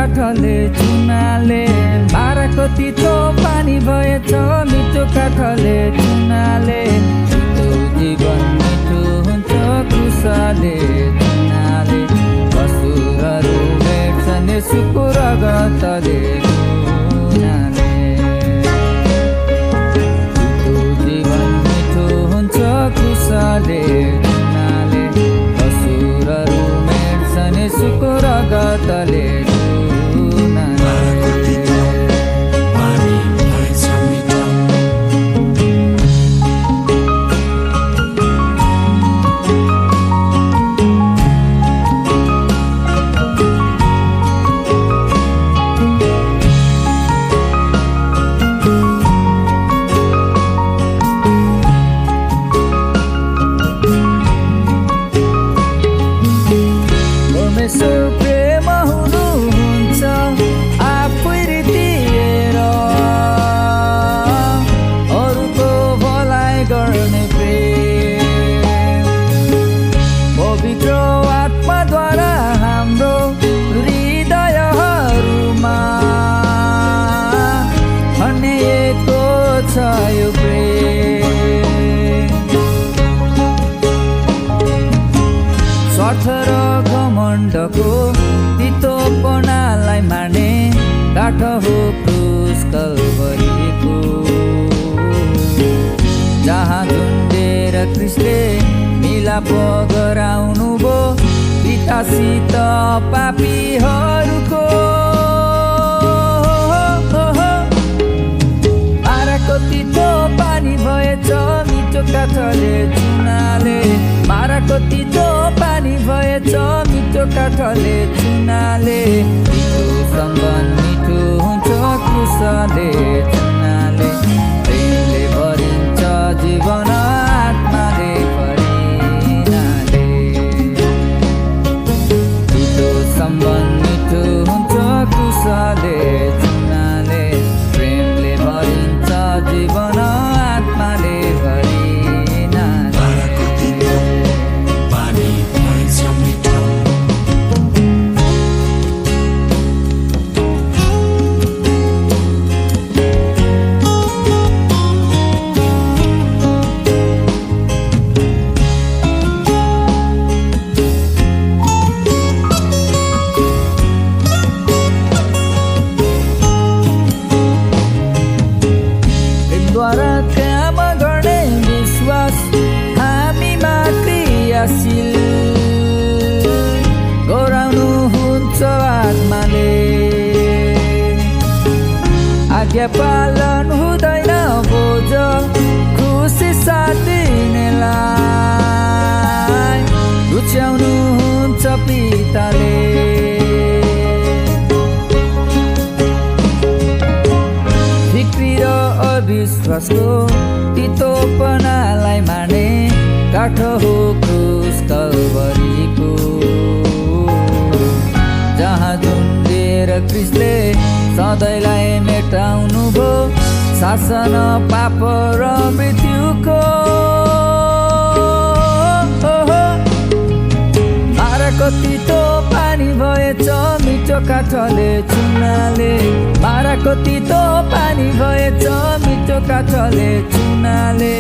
काठले चुनाले माराको तितो पानी भएछ मिठो काठले चुनाले तितो जीवन मिठो हुन्छ क्रुसले चुनाले कसुरहरू भेट्छन् यसुको रगतले चुनाले तितो जीवन मिठो हुन्छ क्रुसले चुनाले कसुरहरू भेट्छन् यसुको रगतले प्रेम हुनुहुन्छ आफै दिएर अरूको भलाइ गर्ने प्रेम पवित्र आत्माद्वारा हाम्रो हृदयहरूमा खनिएको छ यो प्रेम स्वार्थ र घमण्डको तितोपनालाई मार्ने काठ हो क्रुस कल्भरीको जहाँ झुन्डेर क्रिस्टले मिलाप गराउनु भो पितासित पापीहरूको माराको तितो पानी भएछ मिठो काठले चुनाले माराको तितो पानी भएछ मिठो काठले चुनाले तितो सम्बन्ध मिठो हुन्छ क्रुसले चुनाले प्रेमले भरिन्छ जीवन आत्माले भरिनाले तितो सम्बन्ध मिठो हुन्छ क्रुसले चुनाले प्रेमले भरिन्छ जीवन आत्माले काम गर्ने विश्वास हामीमा क्रियाशील गराउनु हुन्छ आत्माले आज्ञा पालन हुँदैन बोझ खुसी साथ दिनेलाई रुच्याउनु हुन्छ पिताले विश्वासको तितोपनालाई मार्ने काठ हो क्रुस कल्भरीको जहाँ झुन्डेर क्रिस्टले सधैँलाई मेटाउनु भो शासन पाप र मृत्युको माराको तितो पानी भएछ मिठो काठले चुनाले माराको तितो पानी भएछ मिठो काठले चुनाले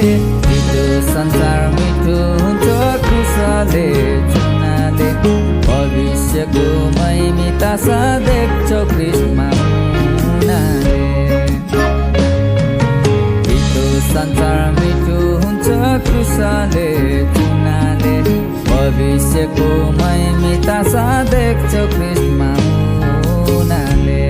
तितो संसार मिठो हुन्छ क्रुसले चुनाले भविष्यको महिमिता सा देख्छौ क्रिस्टमा मुनाले तितो संसार मिठो हुन्छ क्रुसले चुनाले भविष्यको महिमिता सा देख्छौ क्रिस्टमा मुनाले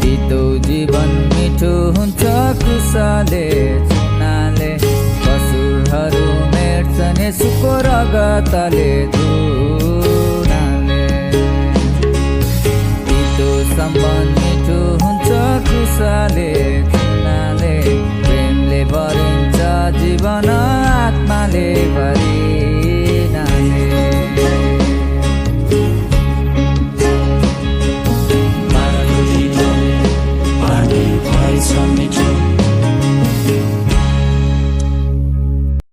तितो जीवन मिठो हुन्छ क्रुसले चुनाले कसुरहरू मेट्छन् यसुको रगतले धुनाले तितो सम्बन्ध मिठो हुन्छ क्रुसले चुनाले प्रेमले भरिन्छ जीवन आत्माले भरिनाले माराको तितो पानी भएछ मिठो